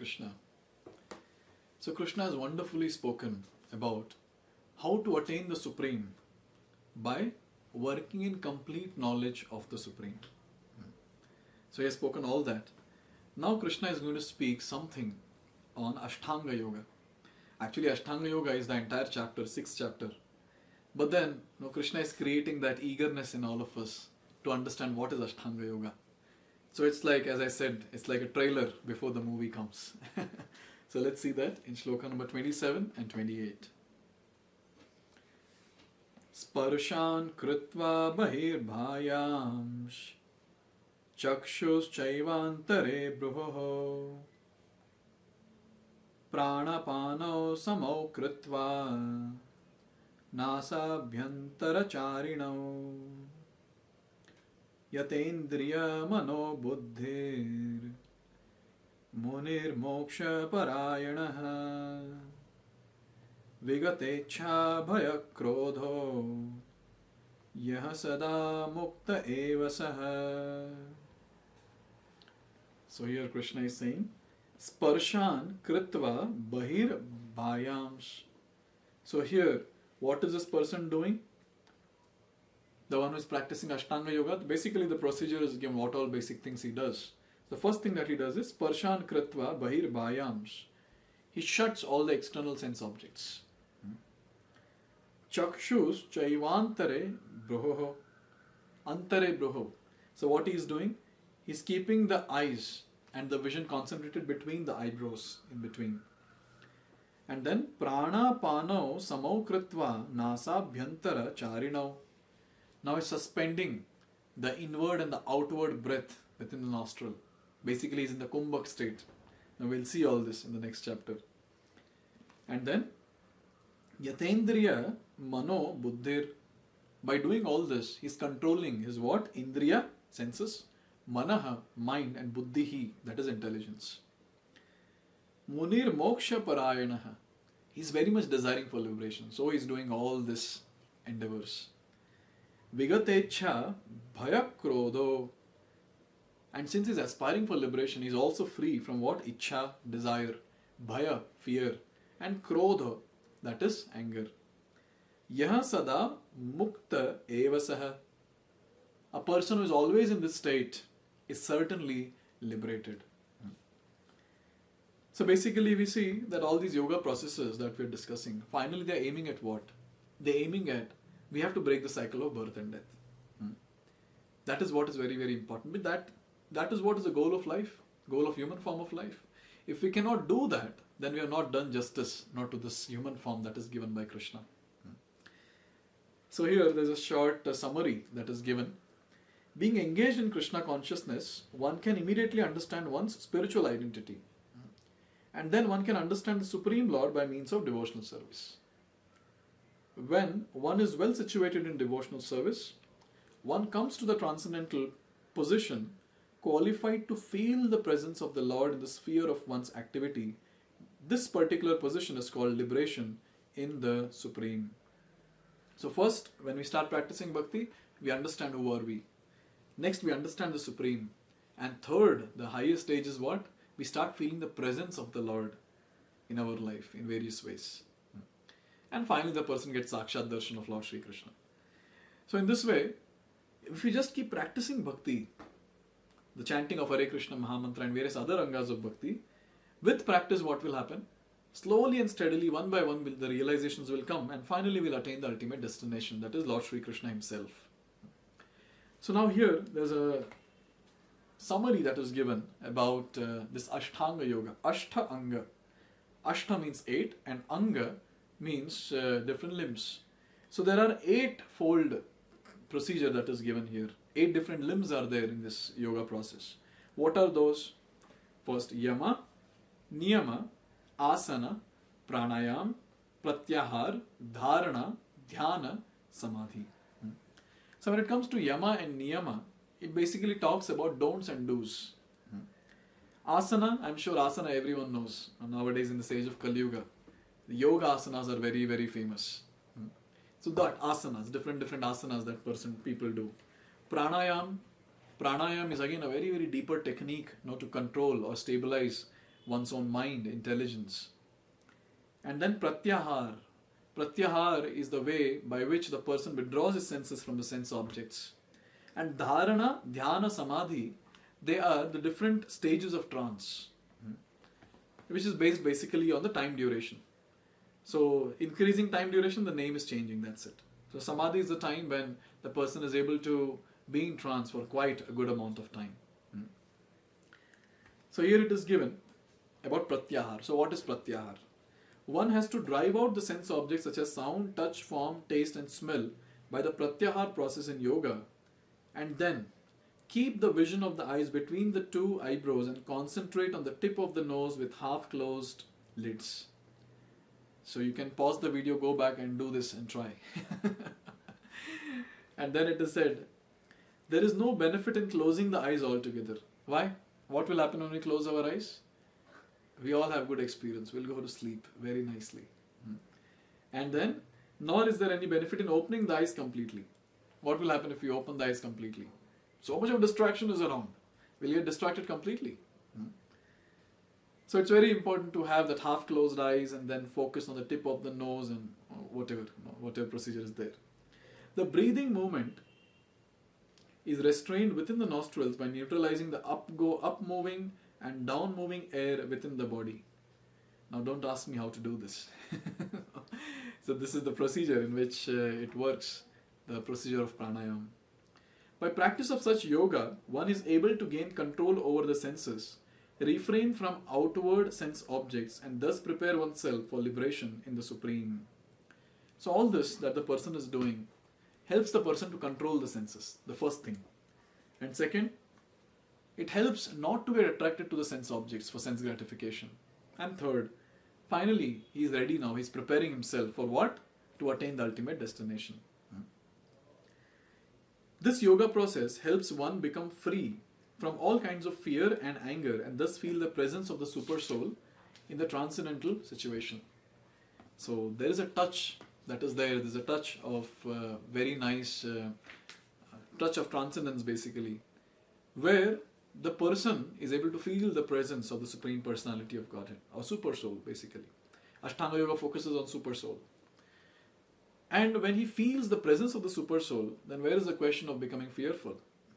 Krishna. So Krishna has wonderfully spoken about how to attain the Supreme by working in complete knowledge of the Supreme. So he has spoken all that. Now Krishna is going to speak something on Ashtanga Yoga. Actually, Ashtanga Yoga is the entire chapter, 6th chapter. But then, Krishna is creating that eagerness in all of us to understand what is Ashtanga Yoga. So it's like, as I said, it's like a trailer before the movie comes. So let's see that in shloka number 27 and 28. Sparshan kritva bahirbhayamsh chakshus chaivantare bruho pranapano samau kritva nasabhyantara charino yatendriya mano buddhir munir moksha parayanaha vigatecha bhaya krodho yah sada mukta eva saha. So here Krishna is saying, Sparshan kritva bahir bhayams. So here, what is this person doing? The one who is practicing Ashtanga Yoga, basically the procedure is given what all basic things he does. The first thing that he does is Sparshan kritva bahir bhayams. He shuts all the external sense objects. Chakshus chaivantare bruho. Antare bruho. So what he is doing? He is keeping the eyes and the vision concentrated between the eyebrows, in between. And then prana pano samau kritva nasa bhyantara charino. Now it's suspending the inward and the outward breath within the nostril. Basically he's in the kumbhak state. Now we'll see all this in the next chapter. And then yatendriya mano buddhir. By doing all this, he's controlling his what? Indriya, senses, manaha, mind, and buddhihi, that is intelligence. Munir moksha parayanaha. He's very much desiring for liberation. So he's doing all this endeavors. Vigatecha bhaya krodho. And since he's aspiring for liberation, he's also free from what? Ichha, desire, bhaya, fear, and krodha, that is anger. Yah sada mukta eva saha. A person who is always in this state is certainly liberated. So basically we see that all these yoga processes that we're discussing, finally they're aiming at what? They're aiming at, we have to break the cycle of birth and death. That is what is very, very important. But that is what is the goal of life, goal of human form of life. If we cannot do that, then we have not done justice, not to this human form that is given by Krishna. So here there's a short summary that is given. Being engaged in Krishna consciousness, one can immediately understand one's spiritual identity. And then one can understand the Supreme Lord by means of devotional service. When one is well situated in devotional service, one comes to the transcendental position qualified to feel the presence of the Lord in the sphere of one's activity. This particular position is called liberation in the Supreme. So first, when we start practicing bhakti, we understand who are we. Next, we understand the Supreme. And third, the highest stage is what? We start feeling the presence of the Lord in our life in various ways. And finally, the person gets Sakshat Darshan of Lord Sri Krishna. So in this way, if we just keep practicing bhakti, the chanting of Hare Krishna Mahamantra and various other angas of bhakti, with practice what will happen? Slowly and steadily, one by one, the realizations will come and finally we'll attain the ultimate destination, that is Lord Sri Krishna himself. So now here, there's a summary that is given about this Ashtanga Yoga. Ashtha Anga. Ashtha means 8 and Anga means different limbs. So there are 8-fold procedure that is given here. 8 different limbs are there in this yoga process. What are those? First, Yama, Niyama, Asana, Pranayam, Pratyahar, Dharana, Dhyana, Samadhi. So when it comes to Yama and Niyama, it basically talks about don'ts and do's. Asana, I'm sure asana everyone knows. Nowadays in the age of Kali Yuga, the yoga asanas are very, very famous. So that asanas, different asanas that people do. Pranayam is again a very, very deeper technique to control or stabilize one's own mind, intelligence. And then pratyahar. Pratyahar is the way by which the person withdraws his senses from the sense objects. And dharana, dhyana, samadhi, they are the different stages of trance, which is based basically on the time duration. So increasing time duration, the name is changing, that's it. So samadhi is the time when the person is able to be in trance for quite a good amount of time. So here it is given about pratyahar. So what is pratyahar? One has to drive out the sense objects such as sound, touch, form, taste and smell by the pratyahar process in yoga, and then keep the vision of the eyes between the two eyebrows and concentrate on the tip of the nose with half closed lids. So you can pause the video, go back and do this and try. And then it is said, there is no benefit in closing the eyes altogether. Why? What will happen when we close our eyes? We all have good experience. We'll go to sleep very nicely. And then, nor is there any benefit in opening the eyes completely. What will happen if we open the eyes completely? So much of distraction is around. We'll get distracted completely. So it's very important to have that half closed eyes and then focus on the tip of the nose and whatever procedure is there. The breathing movement is restrained within the nostrils by neutralizing the up moving and down moving air within the body. Now don't ask me how to do this. So this is the procedure in which it works, the procedure of pranayama. By practice of such yoga, one is able to gain control over the senses, refrain from outward sense objects, and thus prepare oneself for liberation in the Supreme. So all this that the person is doing helps the person to control the senses, the first thing. And second, it helps not to get attracted to the sense objects for sense gratification. And third, finally, he is ready now, he is preparing himself for what? To attain the ultimate destination. This yoga process helps one become free from all kinds of fear and anger and thus feel the presence of the super soul in the transcendental situation. So there is a touch that is there. There's a touch of very nice touch of transcendence basically, where the person is able to feel the presence of the Supreme Personality of Godhead, or Super Soul basically. Ashtanga Yoga focuses on Super Soul. And when he feels the presence of the Super Soul, then where is the question of becoming fearful?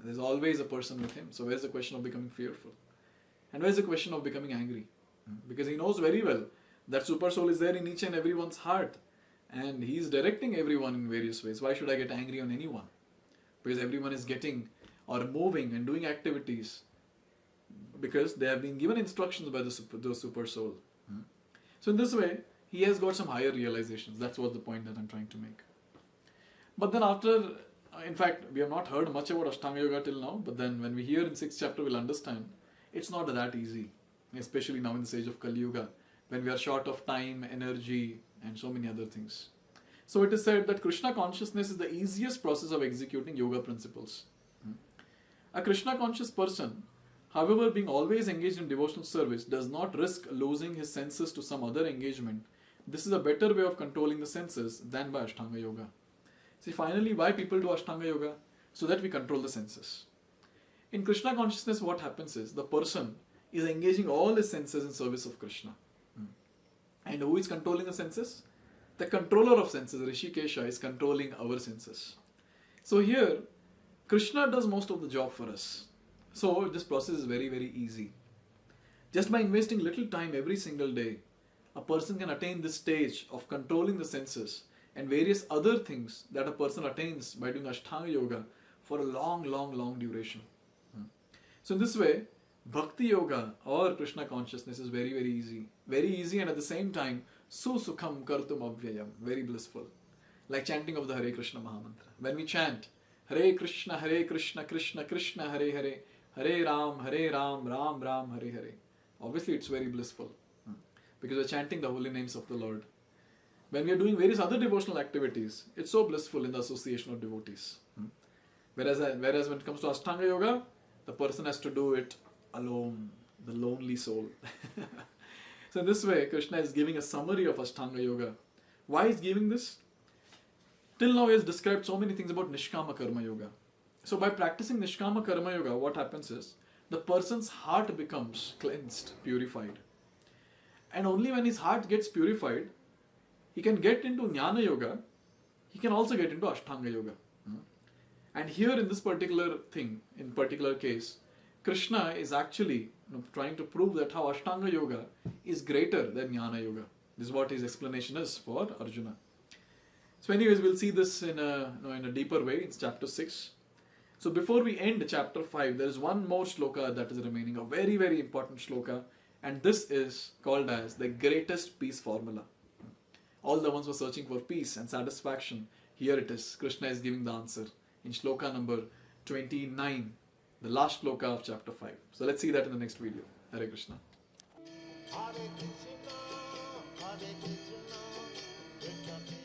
There's always a person with him, so where's the question of becoming fearful? And where's the question of becoming angry? Because he knows very well that Super Soul is there in each and everyone's heart, and he is directing everyone in various ways. Why should I get angry on anyone? Because everyone is getting or moving and doing activities because they have been given instructions by the Super Soul. So in this way, he has got some higher realizations. That's what the point that I'm trying to make. But then after, in fact, we have not heard much about Ashtanga Yoga till now, but then when we hear in 6th chapter, we'll understand it's not that easy, especially now in the age of Kali Yuga, when we are short of time, energy, and so many other things. So it is said that Krishna consciousness is the easiest process of executing yoga principles. A Krishna conscious person, however, being always engaged in devotional service, does not risk losing his senses to some other engagement. This is a better way of controlling the senses than by Ashtanga Yoga. See, finally, why people do Ashtanga Yoga? So that we control the senses. In Krishna consciousness, what happens is the person is engaging all his senses in service of Krishna. And who is controlling the senses? The controller of senses, Rishikesha, is controlling our senses. So here, Krishna does most of the job for us. So this process is very, very easy. Just by investing little time every single day, a person can attain this stage of controlling the senses and various other things that a person attains by doing Ashtanga Yoga for a long, long, long duration. So in this way, Bhakti Yoga or Krishna consciousness is very, very easy. Very easy and at the same time, Susukham Kartum Avyayam, very blissful. Like chanting of the Hare Krishna Mahamantra. When we chant Hare Krishna, Krishna Krishna, Hare Hare, Hare Ram, Ram Ram, Hare Hare. Obviously it's very blissful because we're chanting the holy names of the Lord. When we are doing various other devotional activities, it's so blissful in the association of devotees. Whereas when it comes to Ashtanga Yoga, the person has to do it alone, the lonely soul. So in this way, Krishna is giving a summary of Ashtanga Yoga. Why is giving this? Till now he has described so many things about Nishkama Karma Yoga. So by practicing Nishkama Karma Yoga, what happens is, the person's heart becomes cleansed, purified. And only when his heart gets purified, he can get into Jnana Yoga, he can also get into Ashtanga Yoga. And here in this particular thing, in particular case, Krishna is actually trying to prove that how Ashtanga Yoga is greater than Jnana Yoga. This is what his explanation is for Arjuna. So anyways, we'll see this in a deeper way in chapter 6. So before we end chapter 5, there is one more shloka that is remaining, a very, very important shloka. And this is called as the greatest peace formula. All the ones who are searching for peace and satisfaction, here it is. Krishna is giving the answer in shloka number 29, the last shloka of chapter 5. So let's see that in the next video. Hare Krishna. Hare Krishna, Hare Krishna.